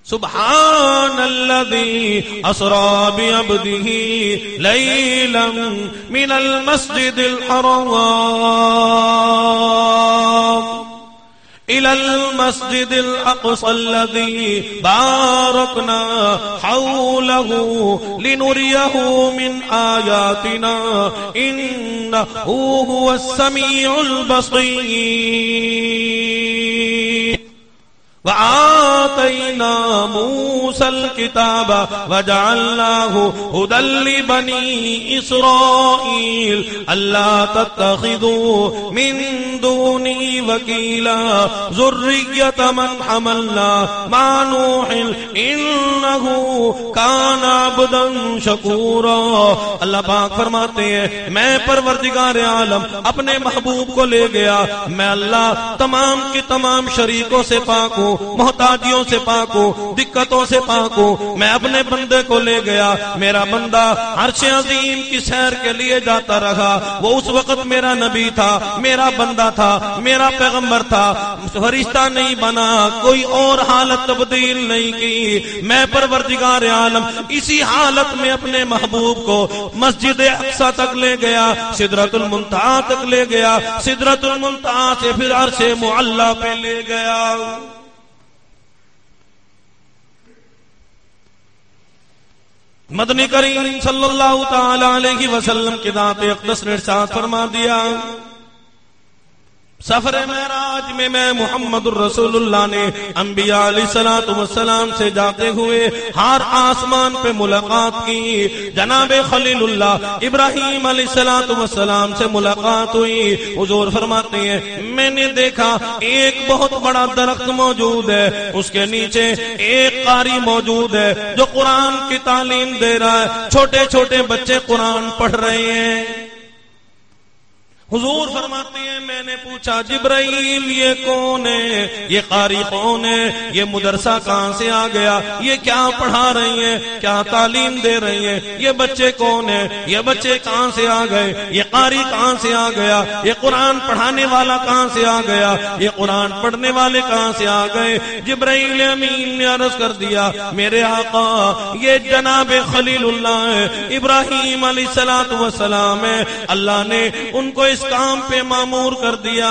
سبحان الذي أسرى بعبده ليلا من المسجد الحرام إلى المسجد الأقصى الذي باركنا حوله لنريه من آياتنا إنه هو السميع البصير وآتينا موسى الكتاب وجعلناه هدى لبني إسرائيل ألا تتخذوا من دوني وكيلا ذرية من حملنا مع نوح إنه كان عبدا شكورا. اللہ پاک فرماتے ہیں میں پروردگار عالم اپنے محبوب کو لے گیا. میں اللہ تمام کی تمام شریکوں سے پاک ہوں, محتاجیوں سے پاک ہوں, دقتوں سے پاک ہوں. میں اپنے بندے کو لے گیا. میرا بندہ عرش عظیم کی سیر کے لیے جاتا رہا. وہ اس وقت میرا نبی تھا, میرا بندہ تھا, میرا پیغمبر تھا. فرشتہ نہیں بنا, کوئی اور حالت تبدیل نہیں کی. میں پروردگار عالم اسی حالت میں اپنے محبوب کو مسجد اقصی تک لے گیا, سدرۃ المنتہا تک لے گیا, سدرۃ المنتہا سے پھر عرش معلی پہ لے گیا. مدنی کریم صلی اللہ تعالی علیہ وسلم کی ذات اقدس نے ارشاد فرما دیا, سفر معراج میں محمد الرسول اللہ نے انبیاء علیہ الصلوۃ والسلام سے جاتے ہوئے ہر آسمان پہ ملاقات کی. جناب خلیل اللہ ابراہیم علیہ الصلوۃ والسلام سے ملاقات ہوئی. حضور فرماتے ہیں میں نے دیکھا ایک بہت بڑا درخت موجود ہے, اس کے نیچے ایک قاری موجود ہے جو قرآن کی تعلیم دے رہا ہے. چھوٹے چھوٹے بچے قرآن پڑھ رہے ہیں. حضور فرماتے ہیں میں نے پوچھا جبرائیل یہ کون ہے, یہ قاری کون ہے, یہ مدرسہ کہاں سے آ گیا, یہ کیا پڑھا رہی ہیں, کیا تعلیم دے رہی ہیں, یہ بچے کون ہیں, یہ بچے کہاں سے آ گئے, یہ قاری کہاں سے آ گیا, یہ قرآن پڑھانے والا کہاں سے آ گیا, یہ قرآن پڑھنے والے کہاں سے آ گئے. جبرائیل امین نے عرض کر دیا میرے آقا یہ جناب خلیل اللہ ہے, ابراہیم علیہ الصلوۃ والسلام ہے. اللہ نے ان کو اس کام پہ مامور کر دیا.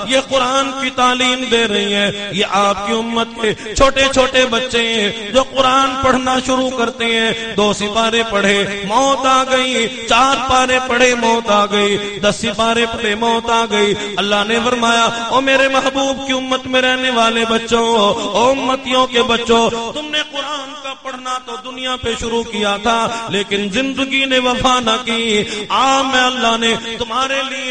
یہ قرآن کی تعلیم دے رہی ہیں. یہ آپ کی امت کے چھوٹے چھوٹے بچے ہیں جو قرآن پڑھنا شروع کرتے ہیں. 2 سپارے پڑھے موت آ گئی, 4 پارے پڑھے موت آ گئی, 10 سپارے پڑھے موت آ گئی. اللہ نے فرمایا او میرے محبوب کی امت میں رہنے والے بچوں, او امتیوں کے بچوں, تم نے قرآن کا پڑھنا تو دنیا پہ شروع کیا تھا لیکن زندگی نے وفا نہ کی. میں اللہ نے تمہارے لیے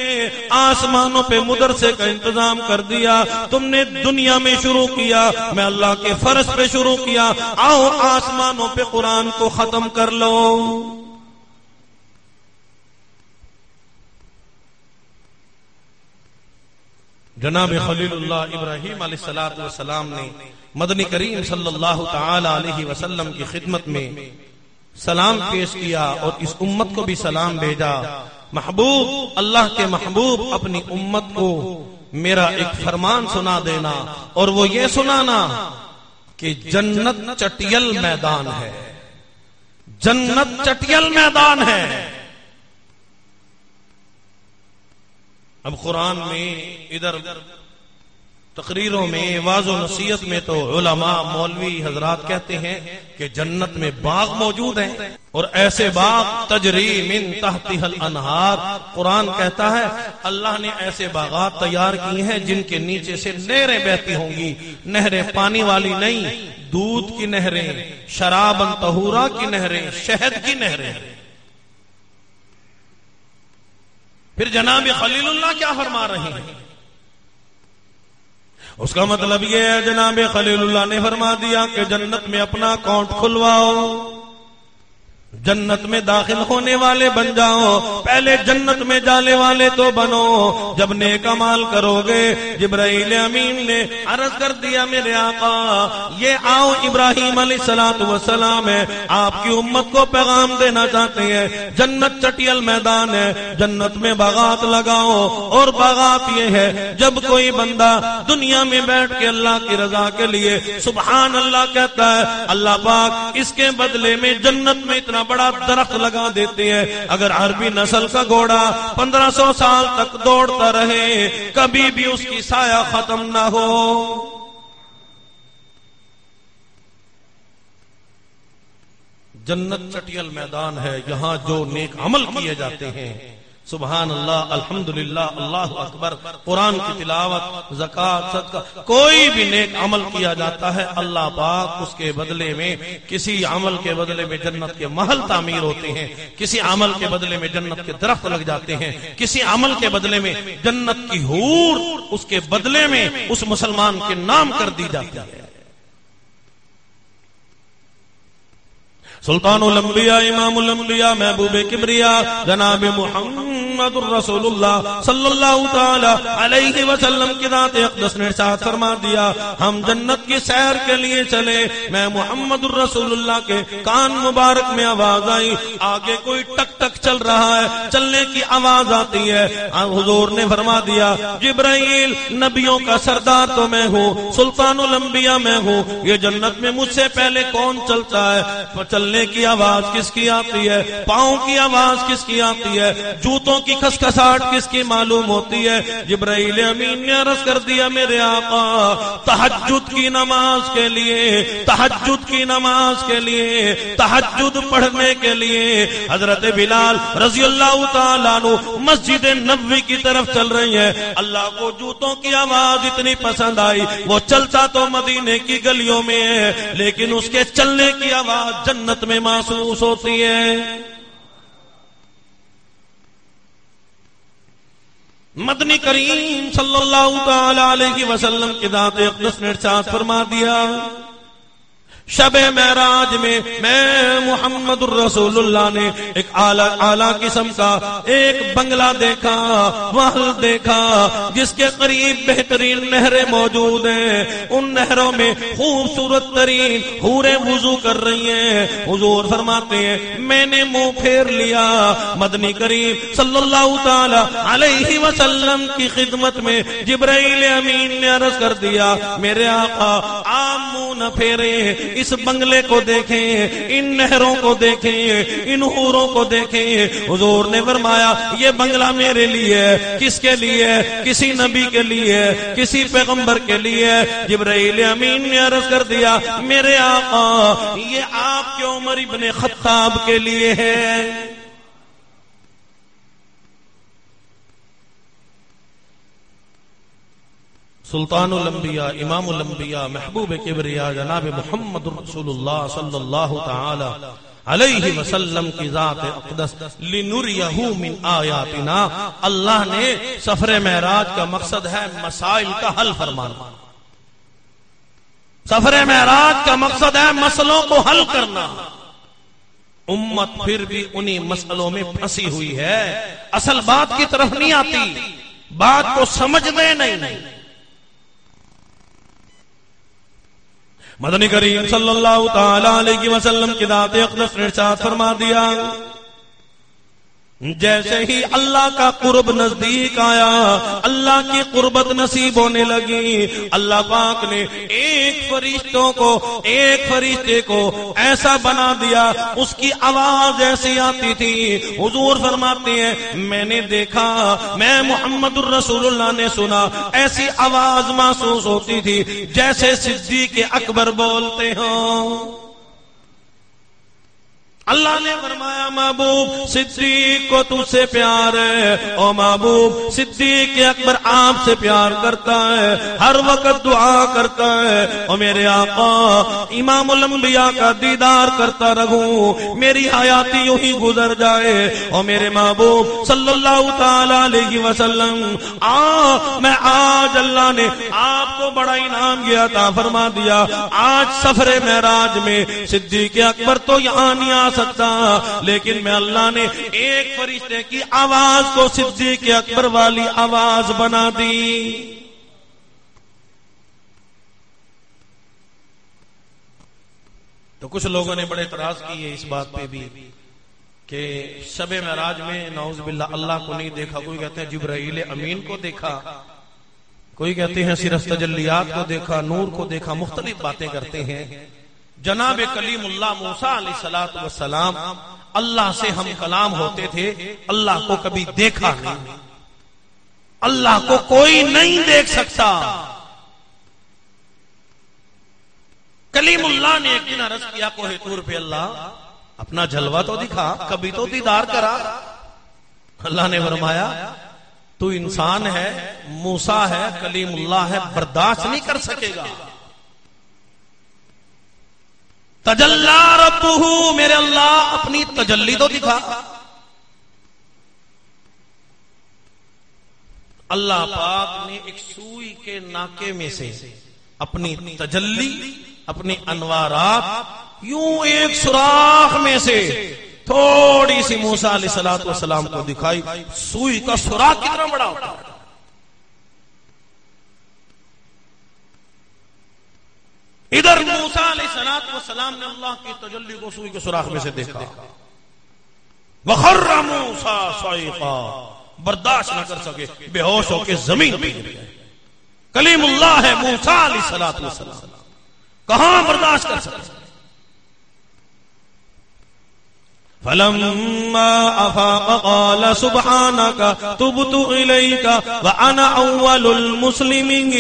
آسمانوں پہ مدرسے کا انتظام کر دیا. تم نے دنیا میں شروع کیا, میں اللہ کے فرض پہ شروع کیا. آؤ آسمانوں پہ قرآن کو ختم کر لو. جناب خلیل اللہ ابراہیم علیہ الصلوۃ والسلام نے مدنی کریم صلی اللہ تعالی علیہ وسلم کی خدمت میں سلام پیش کیا اور اس امت کو بھی سلام بھیجا. محبوب, اللہ کے محبوب, اپنی امت کو میرا ایک فرمان سنا دینا, اور وہ یہ سنانا کہ جنت چٹیل میدان ہے, جنت چٹیل میدان ہے. اب قرآن میں ادھر تقریروں میں واعظ و نصیحت میں تو علماء مولوی حضرات کہتے ہیں کہ جنت میں باغ موجود ہیں, اور ایسے باغ تجری من تحتها الانہار. قرآن کہتا ہے اللہ نے ایسے باغات تیار کی ہیں جن کے نیچے سے نہریں بہتی ہوں گی. نہریں پانی والی نہیں, دودھ کی نہریں, شرابا طہورا کی نہریں, شہد کی نہریں. پھر جناب خلیل اللہ کیا فرما رہے ہیں؟ اس کا مطلب یہ ہے جناب خلیل اللہ نے فرما دیا کہ جنت میں اپنا اکاؤنٹ کھلواؤ. جنت میں داخل ہونے والے بن جاؤ، پہلے جنت میں جانے والے تو بنو جب نیک اعمال کرو گے۔ جبرائیل امین نے عرض کر دیا میرے آقا یہ آؤ ابراہیم علیہ السلام ہے، آپ کی امت کو پیغام دینا چاہتے ہیں، جنت چٹیل میدان ہے، جنت میں باغات لگاؤ، اور باغات یہ ہے جب کوئی بندہ دنیا میں بیٹھ کے اللہ کی رضا کے لیے سبحان اللہ کہتا ہے، اللہ پاک اس کے بدلے میں جنت میں اتنا بڑا درخت لگا دیتے ہیں، اگر عربی نسل کا گھوڑا 1500 سال تک دوڑتا رہے کبھی بھی اس کی سایہ ختم نہ ہو۔ جنت چٹیل میدان ہے، یہاں جو نیک عمل کیے جاتے ہیں، سبحان اللہ، الحمدللہ، اللہ اکبر، قرآن کی تلاوت، زکوٰۃ، صدقہ، کوئی بھی نیک عمل کیا جاتا ہے، اللہ پاک اس کے بدلے میں، کسی عمل کے بدلے میں جنت کے محل تعمیر ہوتے ہیں، کسی عمل کے بدلے میں جنت کے درخت لگ جاتے ہیں، کسی عمل کے بدلے میں جنت کی حور اس کے بدلے میں اس مسلمان کے نام کر دی جاتی ہے۔ سلطان الانبیاء امام الانبیاء محبوب کبریا جناب محمد الرسول اللہ صلی اللہ تعالی علیہ وسلم کی ذات اقدس نے ارشاد فرما دیا ہم جنت کی سیر کے لیے چلے، میں محمد الرسول اللہ کے کان مبارک میں آواز آئی، آگے کوئی ٹک ٹک چل رہا ہے، چلنے کی آواز آتی ہے، حضور نے فرما دیا جبرائیل نبیوں کا سردار تو میں ہوں، سلطان الانبیاء میں ہوں، یہ جنت میں مجھ سے پہلے کون چلتا ہے؟ چلنے کی آواز کس کی آتی ہے؟ پاؤں کی آواز کس کی آتی ہے؟ جوتوں کی کھسکساہٹ کس کی معلوم ہوتی ہے؟ جبرائیل امین نے عرض کر دیا میرے آقا تہجد کی نماز کے لیے، تہجد کی نماز کے لیے، تہجد پڑھنے کے لیے حضرت بلال رضی اللہ تعالیٰ عنہ مسجد نبوی کی طرف چل رہی ہیں۔ اللہ کو جوتوں کی آواز اتنی پسند آئی، وہ چلتا تو مدینے کی گلیوں میں ہے لیکن اس کے چلنے کی آواز جنت میں محسوس ہوتی ہے۔ مدنی کریم صلی اللہ تعالی علیہ وسلم کی ذات اقدس نے ارشاد فرما دیا شب معراج میں محمد الرسول اللہ نے ایک اعلیٰ قسم کا ایک بنگلہ دیکھا، محل دیکھا جس کے قریب بہترین نہریں موجود ہیں، ان نہروں میں خوبصورت ترین حوریں وضو کر رہی ہیں۔ حضور فرماتے ہیں میں نے منہ پھیر لیا، مدنی کریم صلی اللہ تعالی علیہ وسلم کی خدمت میں جبرائیل امین نے عرض کر دیا میرے آقا آپ منہ نہ پھیریں، اس بنگلے کو دیکھیں، ان نہروں کو دیکھیں، ان حوروں کو دیکھیں۔ حضور نے فرمایا یہ بنگلہ میرے لیے، کس کے لیے؟ کسی نبی کے لیے، کسی پیغمبر کے لیے۔ جبرائیل امین نے عرض کر دیا میرے آقا یہ آپ کے عمر ابن خطاب کے لیے ہے۔ سلطان الانبیاء امام الانبیاء محبوب کبریا جناب محمد رسول اللہ صلی اللہ تعالی علیہ وسلم کی ذات اقدس لنریہ من آیاتنا، اللہ نے سفر معراج کا مقصد ہے مسائل کا حل فرمانا، سفر معراج کا مقصد ہے مسئلوں کو حل کرنا۔ امت پھر بھی انہی مسئلوں میں پھنسی ہوئی ہے، اصل بات کی طرف نہیں آتی، بات کو سمجھنے نہیں۔ مدنی کریم صلی اللہ تعالی علیہ وسلم کی ذات اقدس نے ارشاد فرما دیا جیسے ہی اللہ کا قرب نزدیک آیا، اللہ کی قربت نصیب ہونے لگی، اللہ پاک نے ایک فرشتے کو ایسا بنا دیا، اس کی آواز ایسی آتی تھی۔ حضور فرماتے ہیں میں نے دیکھا، میں محمد الرسول اللہ نے سنا، ایسی آواز محسوس ہوتی تھی جیسے صدیق اکبر بولتے ہوں۔ اللہ نے فرمایا محبوب صدیق کو تجھ سے پیار ہے، او محبوب صدیق اکبر آپ سے پیار کرتا ہے، ہر وقت دعا کرتا ہے، او میرے آقا امام الانبیاء کا دیدار کرتا رہوں، میری حیاتی یوں ہی گزر جائے، او میرے محبوب صلی اللہ تعالی علیہ وسلم میں آج اللہ نے آپ کو بڑا انعام کیا تھا، فرما دیا آج سفر معراج میں صدیق اکبر تو یہاں نہیں آ سکتا، لیکن میں اللہ نے ایک فرشتے کی آواز کو صدیق اکبر والی آواز بنا دی۔ تو کچھ لوگوں نے بڑے اعتراض کیے اس بات پہ بھی کہ شب معراج میں نعوذ باللہ اللہ کو نہیں دیکھا، کوئی کہتے ہیں جبرائیل امین کو دیکھا، کوئی کہتے ہیں صرف تجلیات کو دیکھا، نور کو دیکھا، مختلف باتیں کرتے ہیں۔ جناب کلیم اللہ موسیٰ علیہ السلام اللہ سے ہم کلام ہوتے تھے، اللہ کو کبھی دیکھا نہیں، اللہ کو کوئی نہیں دیکھ سکتا۔ کلیم اللہ نے ایک دن عرض کیا کوہ طور پہ، اللہ اپنا جلوہ تو دکھا، کبھی تو دیدار کرا۔ اللہ نے فرمایا تو انسان ہے، موسیٰ ہے، کلیم اللہ ہے، برداشت نہیں کر سکے گا۔ تجلی ربہ، میرے اللہ اپنی تجلی تو دکھا۔ اللہ پاک نے ایک سوئی کے ناکے میں سے اپنی تجلی، اپنی انوارات یوں ایک سوراخ میں سے تھوڑی سی موسیٰ علیہ السلام کو دکھائی۔ سوئی کا سوراخ کتنا بڑا ہوتا ہے؟ ادھر موسیٰ علیہ السلام نے اللہ کی تجلی کو سوئی کے سوراخ میں سے دیکھا۔ وَخَرَّ مُوسَىٰ صَعِقًا، برداشت نہ کر سکے، بے ہوش ہو کے زمین پہ گر گئے۔ کلیم اللہ ہے موسیٰ علیہ السلام، کہاں برداشت کر سکتے؟ فَلَمَّا أَفَاقَ قَالَ سُبْحَانَكَ تُبْتُ إِلَيْكَ وَأَنَا أَوَّلُ الْمُسْلِمِينَ۔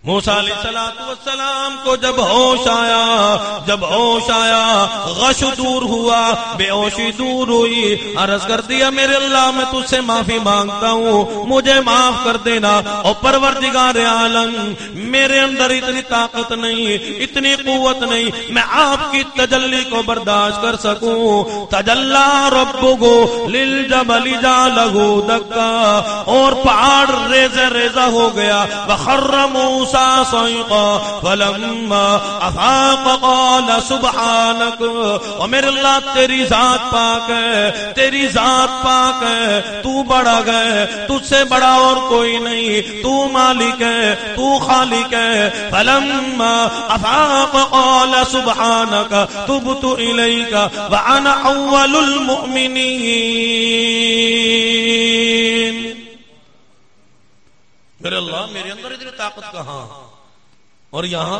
موسیٰ علیہ السلام کو جب ہوش آیا، غش دور ہوا، بے ہوشی دور ہوئی، عرض کر دیا میرے اللہ میں تجھ سے معافی مانگتا ہوں، مجھے معاف کر دینا۔ اور پروردگار عالم، میرے اندر اتنی طاقت نہیں، اتنی قوت نہیں میں آپ کی تجلی کو برداشت کر سکوں۔ تجلی ربہ للجبل جعلہ دکا، اور پہاڑ ریزہ ریزہ ہو گیا۔ وخر موسیٰ صعقا فلما افاق قال سبحانک، اور میرے اللہ تیری ذات پاک ہے، تیری ذات پاک ہے، تو بڑا ہے، تجھ سے بڑا اور کوئی نہیں، تو مالک ہے، تو خالق ہے۔ فلما افاق قال سبحانک تبت الیک وانا اول المؤمنین۔ میرے اللہ میرے اندر اتنی طاقت کہاں؟ اور یہاں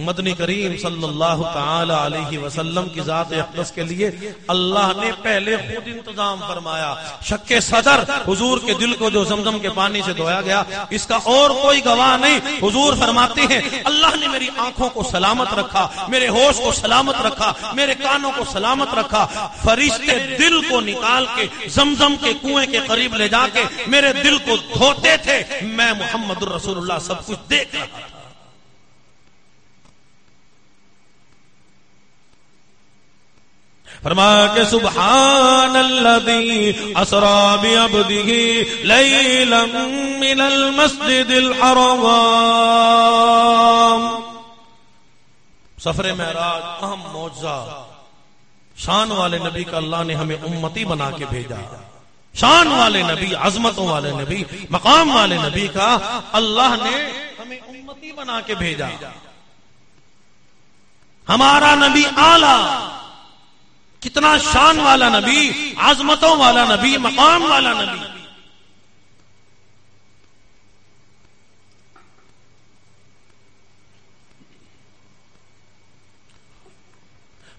مدنی کریم صلی اللہ تعالی علیہ وسلم کی ذات اقدس کے لیے اللہ نے پہلے خود انتظام فرمایا۔ شک صدر حضور کے دل کو جو زمزم کے پانی سے دھویا گیا، اس کا اور کوئی گواہ نہیں۔ حضور فرماتے ہیں اللہ نے میری آنکھوں کو سلامت رکھا، میرے ہوش کو سلامت رکھا، میرے کانوں کو سلامت رکھا۔ فرشتے دل کو نکال کے زمزم کے کنویں کے قریب لے جا کے میرے دل کو دھوتے تھے، میں محمد الرسول اللہ سب کچھ دیکھ رہا تھا۔ فرمایا کہ سبحان الذی اسری بعبدہ لیلا من المسجد الحرام۔ سفر معراج اہم معجزہ، شان والے نبی کا اللہ نے ہمیں امتی بنا کے بھیجا۔ شان والے نبی، عظمتوں والے نبی، مقام والے نبی کا اللہ نے ہمیں امتی بنا کے بھیجا۔ ہمارا نبی اعلیٰ، کتنا شان والا نبی، عظمتوں والا نبی، مقام والا نبی۔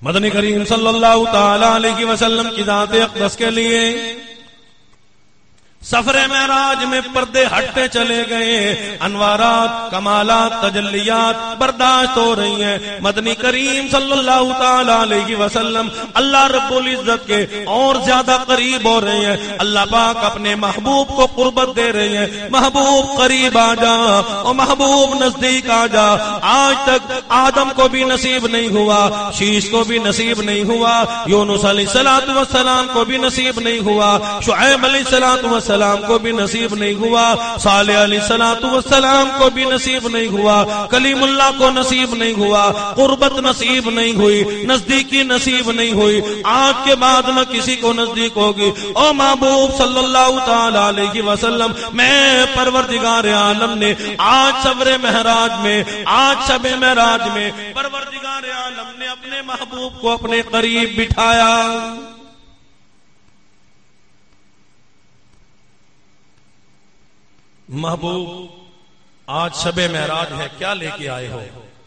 مدنی کریم صلی اللہ تعالی علیہ وسلم کی ذات اقدس کے لیے سفر معراج میں پردے ہٹتے چلے گئے، انوارات، کمالات، تجلیات برداشت ہو رہی ہیں۔ مدنی کریم صلی اللہ تعالی علیہ وسلم اللہ رب العزت کے اور زیادہ قریب ہو رہے ہیں۔ اللہ پاک اپنے محبوب کو قربت دے رہے ہیں، محبوب قریب آ جا، اور محبوب نزدیک آ جا۔ آج تک آدم کو بھی نصیب نہیں ہوا، شیش کو بھی نصیب نہیں ہوا، یونس علیہ السلام کو بھی نصیب نہیں ہوا، شعیب علیہ السلام والسلام کو بھی نصیب نہیں ہوا، صالح علیہ السلام کو بھی نصیب نہیں ہوا، کلیم اللہ کو نصیب نہیں ہوا، قربت نصیب نہیں ہوئی، نزدیکی نصیب نہیں ہوئی، آج کے بعد نہ کسی کو نزدیک ہوگی۔ او محبوب صلی اللہ تعالی علیہ وسلم، میں پروردگار عالم نے آج صبر معراج میں، آج شب معراج میں پروردگار عالم نے اپنے محبوب کو اپنے قریب بٹھایا۔ محبوب آج شب معراج ہے، کیا لے کے آئے ہو؟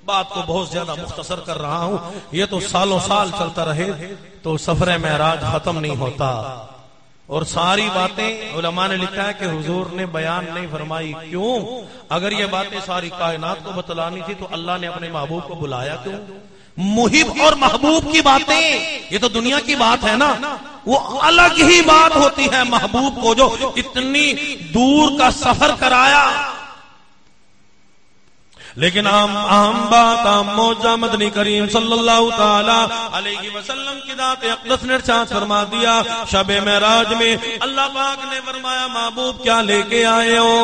بات کو بہت زیادہ مختصر کر رہا ہوں، یہ تو سالوں سال چلتا رہے تو سفر معراج ختم نہیں ہوتا، اور ساری باتیں علماء نے لکھا ہے کہ حضور نے بیان نہیں فرمائی۔ کیوں؟ اگر یہ باتیں ساری کائنات کو بتلانی تھی تو اللہ نے اپنے محبوب کو بلایا کیوں؟ محب اور محبوب کی باتیں یہ تو دنیا کی بات ہے نا، وہ الگ ہی بات ہوتی ہے محبوب کو جو اتنی دور کا سفر کرایا۔ لیکن عام بات، عام موجہ مدنی کریم صلی اللہ تعالی علیہ وسلم کی ذات اقدس نے ارشاد فرما دیا، شب معراج میں اللہ پاک نے فرمایا محبوب کیا لے کے آئے ہو؟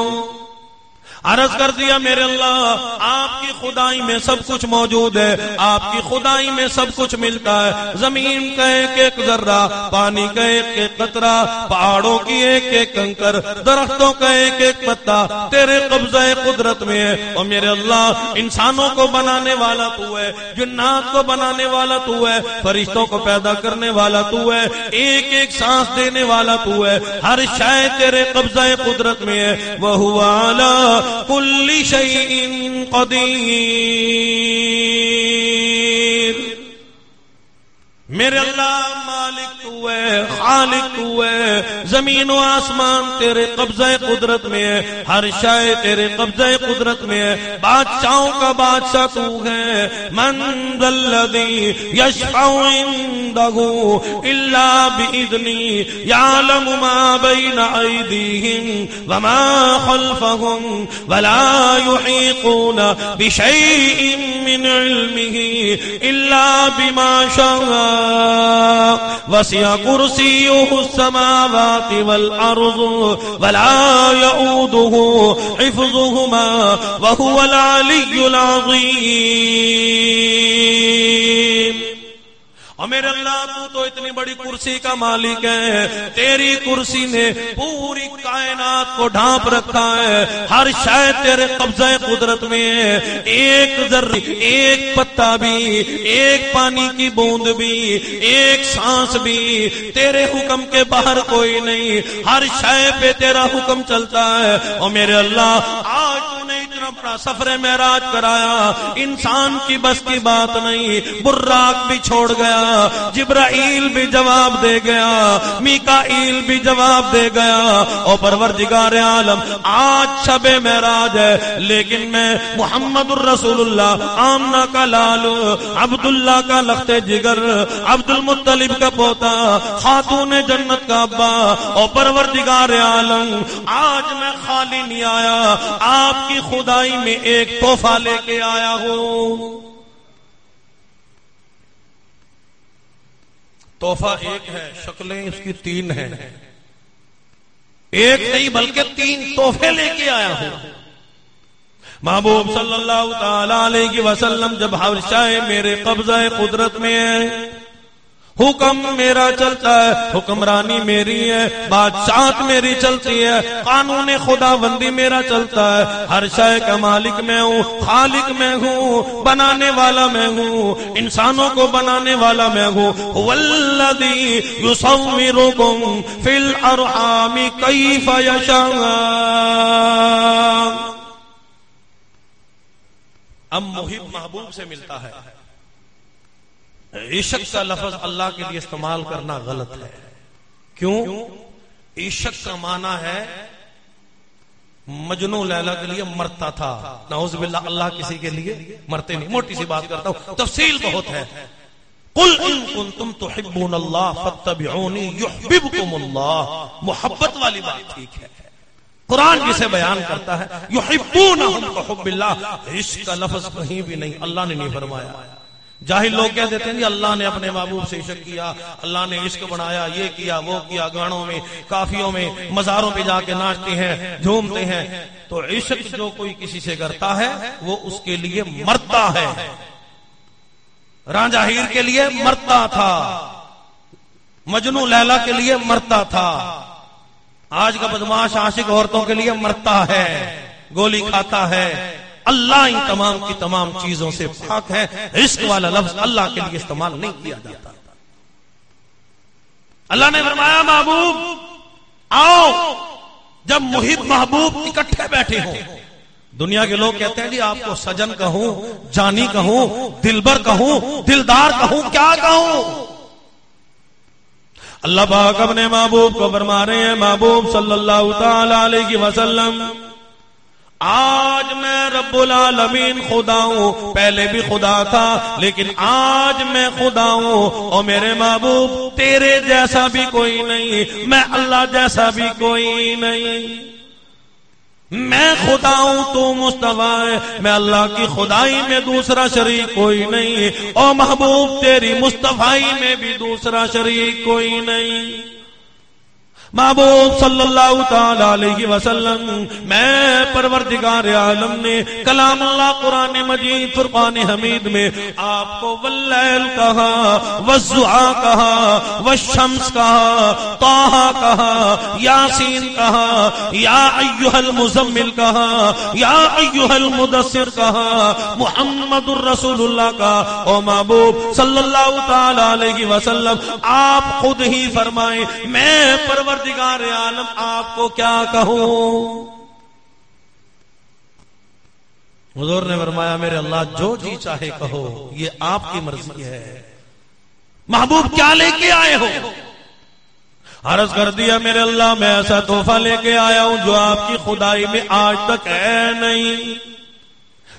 عرض کر دیا میرے اللہ آپ کی خدائی میں سب کچھ موجود ہے، آپ کی خدائی میں سب کچھ ملتا ہے، زمین کا ایک ایک ذرہ، پانی کا ایک ایک قطرہ، پہاڑوں کی ایک ایک کنکر، درختوں کا ایک ایک پتا تیرے قبضہ قدرت میں ہے۔ اور میرے اللہ انسانوں کو بنانے والا تو ہے، جنات کو بنانے والا تو ہے، فرشتوں کو پیدا کرنے والا تو ہے، ایک ایک سانس دینے والا تو ہے، ہر شے تیرے قبضہ قدرت میں ہے۔ وَهُوَ عَلَىٰ کل شیء قدیر، میرے اللہ مالک تو ہے، خالق تو ہے، زمین و آسمان تیرے قبضہ قدرت میں ہے، ہر شے تیرے قبضہ قدرت میں ہے، بادشاہوں کا بادشاہ تو ہے۔ من ذا الذی یشفع عنده الا باذنہ یعلم ما بین ایدیہم وما خلفہم ولا یحیطون بشیء من علمہ الا بما شاء وسع کرسیہ السماوات والارض ولا یؤودہ حفظہما وہو العلی العظیم۔ اور میرے اللہ تو اتنی بڑی کرسی کا مالک ہے، تیری کرسی نے پوری کائنات کو ڈھانپ رکھا ہے، ہر شے تیرے قبضہ قدرت میں ہے، ایک ذرہ، ایک پتا بھی، ایک پانی کی بوند بھی، ایک سانس بھی تیرے حکم کے باہر کوئی نہیں، ہر شے پہ تیرا حکم چلتا ہے۔ اور میرے اللہ آج تو نے اتنا بڑا سفر معراج کرایا، انسان کی بس کی بات نہیں، براق بھی چھوڑ گیا، جبرائیل بھی جواب دے گیا، میکائیل بھی جواب دے گیا۔ اور پروردگار عالم آج شب معراج ہے، لیکن میں محمد الرسول اللہ، آمنہ کا لال، عبداللہ کا لخت جگر، عبد المطلب کا پوتا، خاتون جنت کا ابا، اور پروردگار عالم آج میں خالی نہیں آیا، آپ کی خدائی میں ایک تحفہ لے کے آیا ہوں۔ تحفہ ایک ہے، شکلیں اس کی تین ہیں، ایک نہیں بلکہ تین تحفے لے کے آیا ہوں۔ محبوب صلی اللہ تعالی علیہ وسلم جب ہر شے میرے قبضہ قدرت میں ہے، حکم میرا چلتا ہے، حکمرانی میری ہے، بادشاہت میری چلتی ہے، قانون خدا بندی میرا چلتا ہے، ہر شے کا مالک میں ہوں، خالق میں ہوں، بنانے والا میں ہوں، انسانوں کو بنانے والا میں ہوں۔ والذی یصورکم فی الارحام کیف یشاء۔ اب محب محبوب سے ملتا ہے، عشق کا لفظ اللہ کے لیے استعمال کرنا غلط ہے۔ کیوں؟ عشق کا معنی ہے مجنو لیلا کے لیے مرتا تھا، نعوذ باللہ اللہ کسی کے لیے مرتے نہیں۔ موٹی سی بات کرتا ہوں، تفصیل بہت ہے۔ قل ان کنتم تحبون اللہ فاتبعونی یحببکم اللہ، محبت والی بات ٹھیک ہے، قرآن جسے بیان کرتا ہے یحبونہم کحب اللہ، عشق کا لفظ کہیں بھی نہیں، اللہ نے نہیں فرمایا۔ جاہل لوگ کہہ دیتے ہیں جی اللہ نے اپنے محبوب سے عشق کیا، اللہ نے عشق بنایا، یہ کیا وہ کیا، گانوں میں کافیوں میں مزاروں پہ جا کے ناچتے ہیں جھومتے ہیں. تو عشق جو کوئی کسی سے کرتا ہے وہ اس کے لیے مرتا ہے. رانجھا ہیر کے لیے مرتا تھا، مجنو لیلا کے لیے مرتا تھا، آج کا بدماش عاشق عورتوں کے لیے مرتا ہے، گولی کھاتا ہے. اللہ ان تمام کی تمام چیزوں سے پاک ہے. عشق والا لفظ اللہ کے لیے استعمال نہیں کیا جاتا. اللہ نے فرمایا محبوب آؤ. جب محب محبوب اکٹھے بیٹھے ہوں، دنیا کے لوگ کہتے ہیں جی آپ کو سجن کہوں، جانی کہوں، دلبر کہوں، دلدار کہوں، کیا کہوں. اللہ پاک اپنے محبوب کو فرما رہے ہیں محبوب صلی اللہ تعالی علیہ وسلم آج میں رب العالمین خدا ہوں. پہلے بھی خدا تھا لیکن آج میں خدا ہوں، اور میرے محبوب تیرے جیسا بھی کوئی نہیں، میں اللہ جیسا بھی کوئی نہیں. میں خدا ہوں تو مصطفیٰ ہے، میں اللہ کی خدائی میں دوسرا شریک کوئی نہیں، اور محبوب تیری مصطفائی میں بھی دوسرا شریک کوئی نہیں. محبوب صلی اللہ تعالی علیہ وسلم میں پروردگار عالم نے کلام اللہ قرآن مجید فرقان حمید میں آپ کو واللیل کہا، والضحیٰ کہا، والشمس کہا، طٰہٰ کہا، یاسین کہا، یا ایھا المزمل کہا، یا ایھا المدثر کہا، محمد الرسول اللہ کہا. او محبوب صلی اللہ تعالی علیہ وسلم آپ خود ہی فرمائیں میں پروردگار عالم آپ کو کیا کہوں. حضور نے فرمایا میرے اللہ جو جی چاہے کہو، یہ آپ کی مرضی ہے. محبوب کیا لے کے آئے ہو؟ عرض کر دیا میرے اللہ میں ایسا تحفہ لے کے آیا ہوں جو آپ کی خدائی میں آج تک ہے نہیں،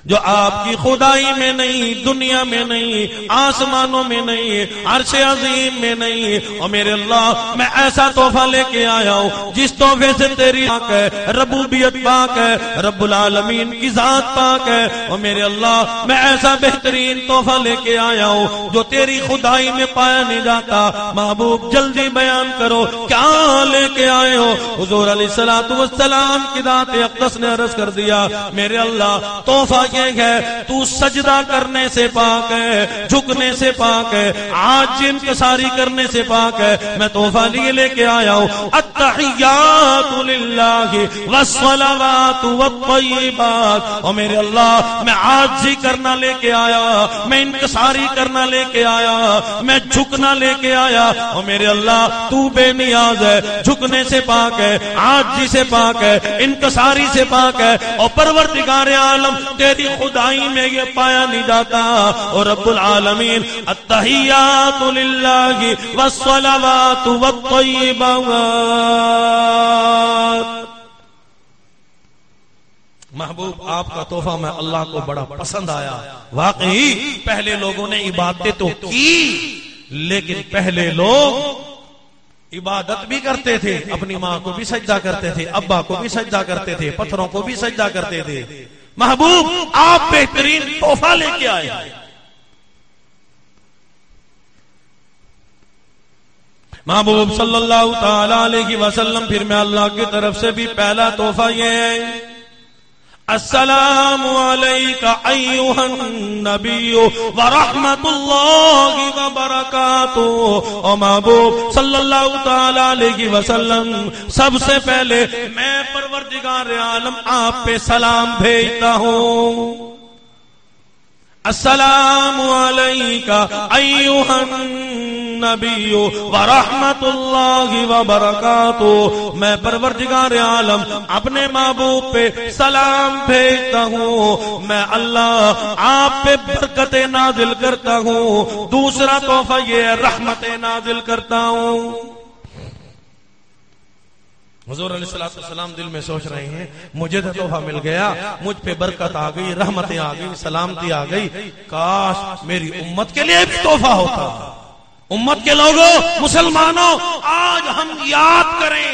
جو آپ کی خدائی میں نہیں، دنیا میں نہیں، آسمانوں میں نہیں، عرش عظیم میں نہیں. اور میرے اللہ میں ایسا تحفہ لے کے آیا ہوں جس تحفے سے تیری پاک ہے، ربوبیت پاک ہے، رب العالمین کی ذات پاک ہے. اور میرے اللہ میں ایسا بہترین تحفہ لے کے آیا ہوں جو تیری خدائی میں پایا نہیں جاتا. محبوب جلدی بیان کرو کیا لے کے آئے ہو. حضور علیہ الصلوۃ والسلام کی ذات اقدس نے عرض کر دیا میرے اللہ تحفہ یہ ہے تو سجدہ کرنے سے پاک ہے، جھکنے سے پاک ہے، آج انکساری کرنے سے پاک ہے. میں تحفہ لیے لے کے آیا ہوں التحیات للہ والصلوات والطیبات. اور میرے اللہ میں عاجزی کرنا لے کے آیا، میں انکساری کرنا لے کے آیا، میں جھکنا لے کے آیا. اور میرے اللہ تو بے نیاز ہے، جھکنے سے پاک ہے، عاجزی سے پاک ہے، انکساری سے پاک ہے. اور پروردگار عالم تیری خدائی میں یہ پایا نہیں جاتا. اور رب العالمین التحیات للہ والصلوات والطیبات. محبوب آپ کا تحفہ میں اللہ کو بڑا پسند آیا. واقعی پہلے لوگوں نے عبادتیں تو کی لیکن پہلے لوگ عبادت بھی کرتے تھے، اپنی ماں کو بھی سجدہ کرتے تھے، ابا کو بھی سجدہ کرتے تھے، پتھروں کو بھی سجدہ کرتے تھے. محبوب آپ بہترین تحفہ لے کے آئے. محبوب صلی اللہ تعالی علیہ وسلم پھر میں اللہ کی طرف سے بھی پہلا تحفہ یہ ہے السلام علیکہ ایھا النبی ورحمۃ اللہ وبرکاتہ. اور محبوب صلی اللہ تعالی علیہ وسلم سب سے پہلے میں پروردگار عالم آپ پہ سلام بھیجتا ہوں. السلام علیکہ ایھا النبی ورحمۃ اللہ وبرکاتہ. میں پروردگار عالم اپنے محبوب پہ سلام بھیجتا ہوں، میں اللہ آپ پہ برکت نازل کرتا ہوں. دوسرا تحفہ یہ رحمت نازل کرتا ہوں. حضور علیہ السلام دل میں سوچ رہے ہیں مجھے تو تحفہ مل گیا، مجھ پہ برکت آ گئی، رحمتیں آ گئی، سلامتی آ گئی، کاش میری امت کے لیے بھی تحفہ ہوتا. امت کے لوگوں، مسلمانوں، آج ہم یاد کریں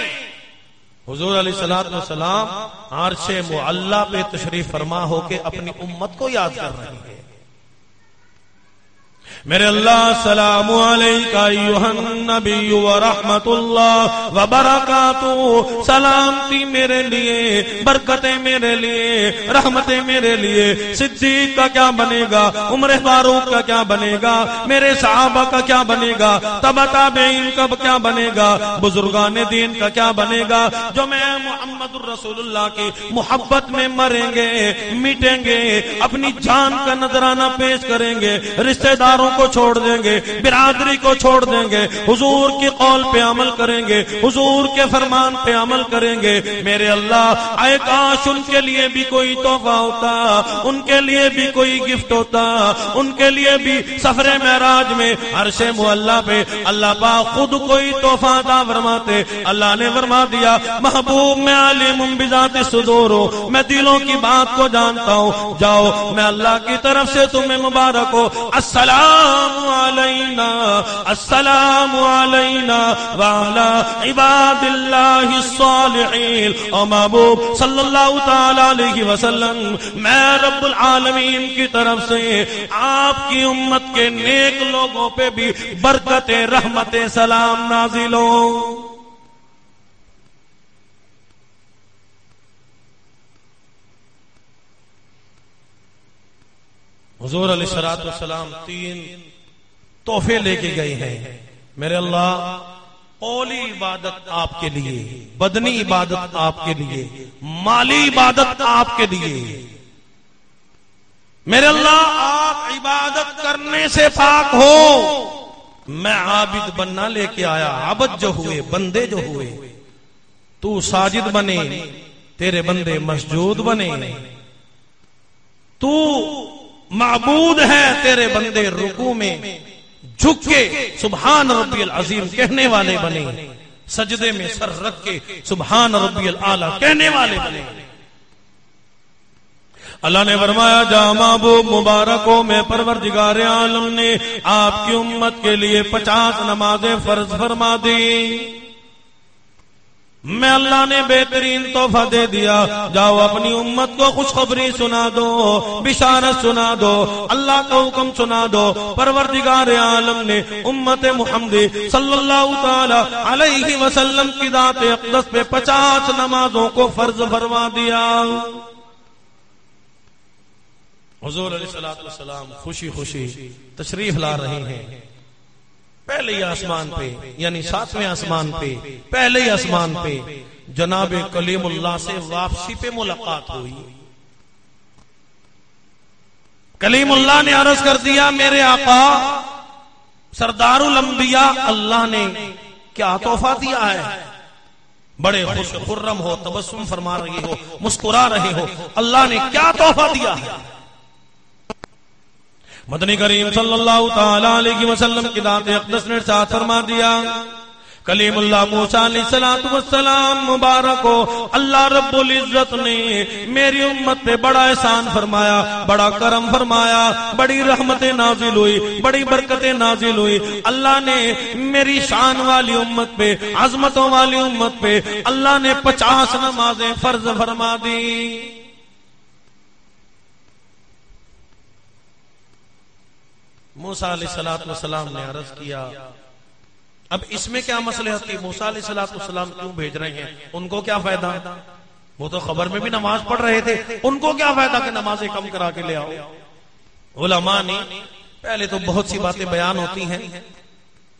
حضور علیہ السلام عرش معلی پہ تشریف فرما ہو کے اپنی امت کو یاد کر رہے ہیں. میرے اللہ السلام علیکہ ایھا النبی ورحمۃ اللہ وبرکاتہ، سلامتی میرے لیے، برکتیں میرے لیے، رحمتیں میرے لیے۔ صدیق کا کیا بنے گا، عمر فاروق کا کیا بنے گا، میرے صحابہ کا کیا بنے گا، تبع تابعین کا کیا بنے گا، بزرگان دین کا کیا بنے گا، جو میں محمد الرسول اللہ کی محبت میں مریں گے، مٹیں گے، اپنی جان کا نذرانہ پیش کریں گے، رشتہ داروں کو چھوڑ دیں گے، برادری کو چھوڑ دیں گے، حضور کی قول پہ عمل کریں گے، حضور کے فرمان پہ عمل کریں گے۔ میرے اللہ اے کاش ان کے لیے بھی کوئی تحفہ ہوتا، ان کے لیے بھی کوئی گفٹ ہوتا، ان کے لیے بھی سفر معراج میں عرش معلیٰ پہ اللہ پاک خود کوئی تحفہ عطا فرماتے۔ اللہ نے فرما دیا محبوب میں عالم بذات الصدور ہوں، میں دلوں کی بات کو جانتا ہوں، جاؤ میں اللہ کی طرف سے تمہیں مبارک ہو، السلام علینا، السلام علینا وعلی عباد اللہ الصالحین۔ اور محبوب صلی اللہ تعالی علیہ وسلم میں رب العالمین کی طرف سے آپ کی امت کے نیک لوگوں پہ بھی برکت رحمت سلام نازل ہو۔ حضور علیہ الصلوۃ والسلام 3 تحفے لے کے گئے ہیں۔ میرے اللہ قولی عبادت آپ کے لیے، بدنی عبادت آپ کے لیے، مالی عبادت آپ کے لیے۔ میرے اللہ آپ عبادت کرنے سے پاک ہو، میں عابد بننا لے کے آیا، عبد جو ہوئے، بندے جو ہوئے، تو ساجد بنے، تیرے بندے مسجود بنے، تو معبود ہے، تیرے بندے رکوع میں جھک کے سبحان ربی العظیم کہنے والے بنے، سجدے میں سر رکھ کے سبحان ربی الاعلی کہنے والے بنے۔ اللہ نے فرمایا جا محبوب مبارک ہو، میں پروردگار عالم نے آپ کی امت کے لیے 50 نمازیں فرض فرما دی۔ میں اللہ نے بہترین تحفہ دے دیا، جاؤ اپنی امت کو خوشخبری سنا دو، بشارت سنا دو، اللہ کا حکم سنا دو۔ پروردگار عالم نے امت محمدی صلی اللہ تعالی علیہ وسلم کی ذات اقدس پہ 50 نمازوں کو فرض فرما دیا۔ حضور علیہ الصلوۃ والسلام خوشی خوشی تشریف لا رہے ہیں، پہلے ہی آسمان پہ، یعنی 7ویں آسمان پہ، پہلے ہی آسمان پہ جناب کلیم اللہ سے واپسی پہ ملاقات ہوئی۔ کلیم اللہ نے عرض کر دیا میرے آقا سردار الانبیاء اللہ نے کیا تحفہ دیا ہے؟ بڑے خوش خرم ہو، تبسم فرما رہے ہو، مسکرا رہے ہو، اللہ نے کیا تحفہ دیا ہے؟ مدنی کریم صلی اللہ تعالی علیہ وسلم کی ذات اقدس نے ارشاد فرما دیا کلیم اللہ موسیٰ علیہ السلام مبارک ہو، اللہ رب العزت نے میری امت پہ بڑا احسان فرمایا، بڑا کرم فرمایا، بڑی رحمتیں نازل ہوئی، بڑی برکتیں نازل ہوئی۔ اللہ نے میری شان والی امت پہ، عظمتوں والی امت پہ اللہ نے 50 نمازیں فرض فرما دی۔ موسیٰ علیہ السلام نے عرض کیا اب اس میں کیا مصلحت تھی؟ موسیٰ علیہ السلام کیوں بھیج رہے ہیں؟ ان کو کیا فائدہ؟ وہ تو خبر میں بھی نماز پڑھ رہے تھے، ان کو کیا فائدہ کہ نمازیں کم کرا کے لے آؤ؟ علماء نے پہلے تو بہت سی باتیں بیان ہوتی ہیں،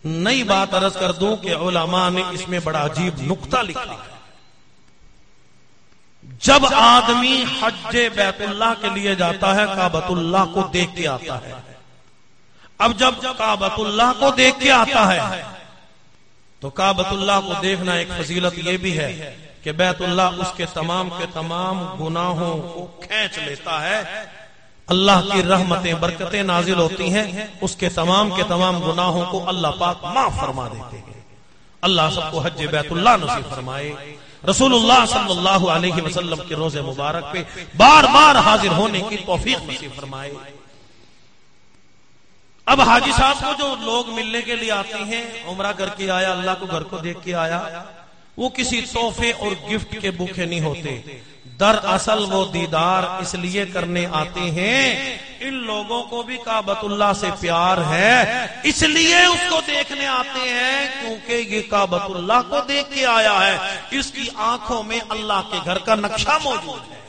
نئی بات عرض کر دوں کہ علماء نے اس میں بڑا عجیب نقطہ لکھا ہے۔ جب آدمی حج بیت اللہ کے لیے جاتا ہے کعبۃ اللہ کو دیکھ کے آتا ہے، اب جب کعبۃ اللہ کو دیکھ کے آتا ہے تو کعبۃ اللہ کو دیکھنا ایک فضیلت یہ بھی ہے کہ بیت اللہ اس کے تمام گناہوں کو کھینچ لیتا ہے، اللہ کی رحمتیں برکتیں نازل ہوتی ہیں، اس کے تمام گناہوں کو اللہ پاک معاف فرما دیتے ہیں۔ اللہ سب کو حج بیت اللہ نصیب فرمائے، رسول اللہ صلی اللہ علیہ وسلم کے روزے مبارک پہ بار بار حاضر ہونے کی توفیق نصیب فرمائے۔ اب حاجی صاحب کو جو لوگ ملنے کے لیے آتے ہیں، عمرہ کر کے آیا، اللہ کو گھر کو دیکھ کے آیا، وہ کسی تحفے اور گفٹ کے بھوکے نہیں ہوتے۔ دراصل وہ دیدار اس لیے کرنے آتے ہیں، ان لوگوں کو بھی کعبۃ اللہ سے پیار ہے، اس لیے اس کو دیکھنے آتے ہیں، کیونکہ یہ کعبۃ اللہ کو دیکھ کے آیا ہے، اس کی آنکھوں میں اللہ کے گھر کا نقشہ موجود ہے،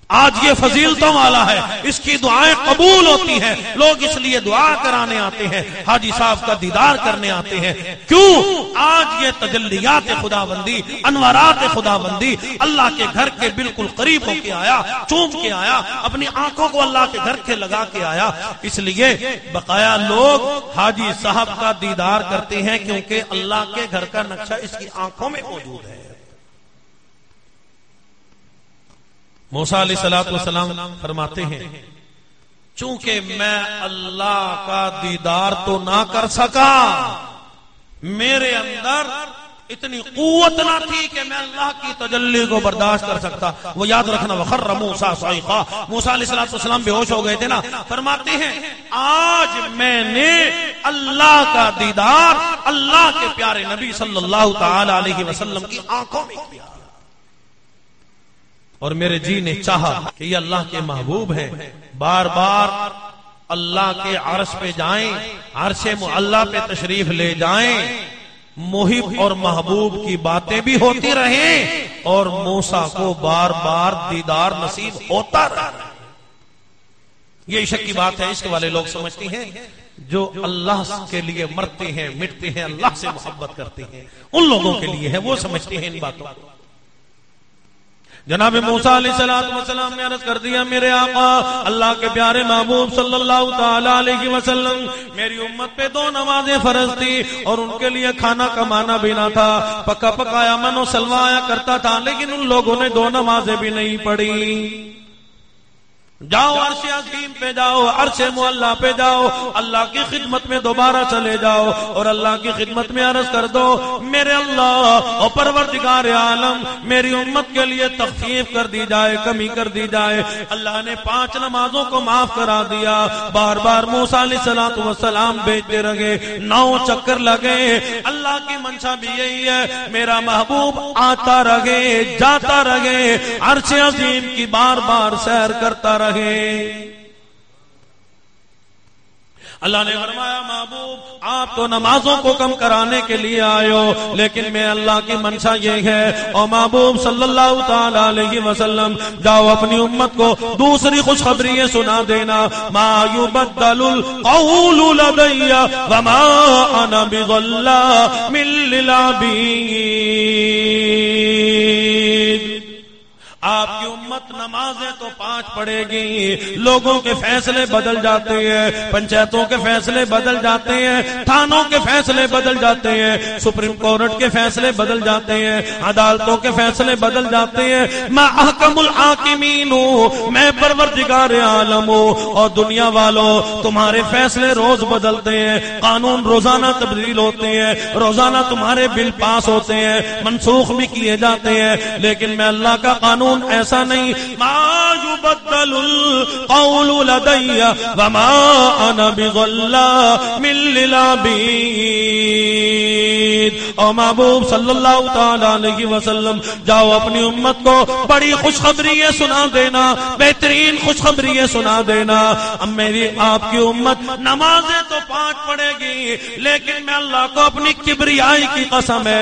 آج یہ فضیلتوں والا ہے، اس کی دعائیں قبول ہوتی ہیں، لوگ اس لیے دعا کرانے آتے ہیں، حاجی صاحب کا دیدار کرنے آتے ہیں، کیوں؟ آج یہ تجلیات خداوندی، انوارات خداوندی اللہ کے گھر کے بالکل قریب ہو کے آیا، چوم کے آیا، اپنی آنکھوں کو اللہ کے گھر کے لگا کے آیا، اس لیے بقایا لوگ حاجی صاحب کا دیدار کرتے ہیں، کیونکہ اللہ کے گھر کا نقشہ اس کی آنکھوں میں موجود ہے۔ موسیٰ علیہ السلام فرماتے ہیں، چونکہ میں اللہ کا دیدار تو نہ کر سکا، میرے اندر اتنی قوت نہ تھی کہ میں اللہ کی تجلی کو برداشت کر سکتا۔ وہ یاد رکھنا، وَخَرَّ مُوسَىٰ صَعِقًا، موسیٰ علیہ السلام بے ہوش ہو گئے تھے نا، فرماتے ہیں آج میں نے اللہ کا دیدار اللہ کے پیارے نبی صلی اللہ تعالی علیہ وسلم کی آنکھوں میں کیا، اور میرے جی نے چاہا کہ یہ اللہ کے محبوب ہیں، بار بار اللہ کے عرش پہ جائیں، عرش معلیٰ پہ تشریف لے جائیں، محب اور محبوب کی باتیں بھی ہوتی رہیں، اور موسیٰ کو بار بار دیدار نصیب ہوتا رہے۔ یہ عشق کی بات ہے، عشق والے لوگ سمجھتے ہیں جو اللہ کے لیے مرتے ہیں، مٹتے ہیں، اللہ سے محبت کرتے ہیں، ان لوگوں کے لیے ہے، وہ سمجھتے ہیں ان باتوں کو۔ جناب موسیٰ علیہ السلام نے عرض کر دیا، میرے آقا اللہ کے پیارے محبوب صلی اللہ تعالی علیہ وسلم، میری امت پہ 2 نمازیں فرض تھی، اور ان کے لیے کھانا کمانا بھی نہ تھا، پکا پکایا من و سلوا آیا کرتا تھا، لیکن ان لوگوں نے 2 نمازیں بھی نہیں پڑھی۔ جاؤ عرش عظیم پہ جاؤ، عرش معلیٰ پہ جاؤ، اللہ کی خدمت میں دوبارہ چلے جاؤ، اور اللہ کی خدمت میں عرض کر دو، میرے اللہ اور پروردگار عالم، میری امت کے لیے تخفیف کر دی جائے، کمی کر دی جائے۔ اللہ نے 5 نمازوں کو معاف کرا دیا۔ بار بار موسیٰ علیہ السلام بیچتے رہے، 9 چکر لگے۔ اللہ کی منشا بھی یہی ہے، میرا محبوب آتا رہے، جاتا رہے، عرش عظیم کی بار بار سیر کرتا رہے۔ اللہ نے فرمایا، محبوب آپ تو نمازوں کو کم کرانے کے لیے آئے ہو، لیکن میں اللہ کی منشا یہ ہے، اور محبوب صلی اللہ تعالی علیہ وسلم جاؤ اپنی امت کو دوسری خوشخبری یہ سنا دینا، ما یبدل القول لدی وما انا بظلام للعبید۔ آپ کی امت نمازیں تو 5 پڑھے گی، لوگوں کے فیصلے بدل جاتے ہیں، پنچایتوں کے فیصلے بدل جاتے ہیں، تھانوں کے فیصلے بدل جاتے ہیں، سپریم کورٹ کے فیصلے بدل جاتے ہیں، عدالتوں کے فیصلے بدل جاتے ہیں۔ میں احکم الحاکمین ہوں، میں پروردگار عالم ہوں، اور دنیا والوں تمہارے فیصلے روز بدلتے ہیں، قانون روزانہ تبدیل ہوتے ہیں، روزانہ تمہارے بل پاس ہوتے ہیں، منسوخ بھی کیے جاتے ہیں، لیکن میں اللہ کا قانون ایسا نہیں، ما یبدل القول لدی وما انا بظلام للعبید۔ اور محبوب صلی اللہ تعالی علیہ وسلم جاؤ اپنی امت کو بڑی خوشخبری یہ سنا دینا، بہترین خوشخبری یہ سنا دینا، اب میری آپ کی امت نمازیں تو 5 پڑھے گی، لیکن میں اللہ کو اپنی کبریائی کی قسم ہے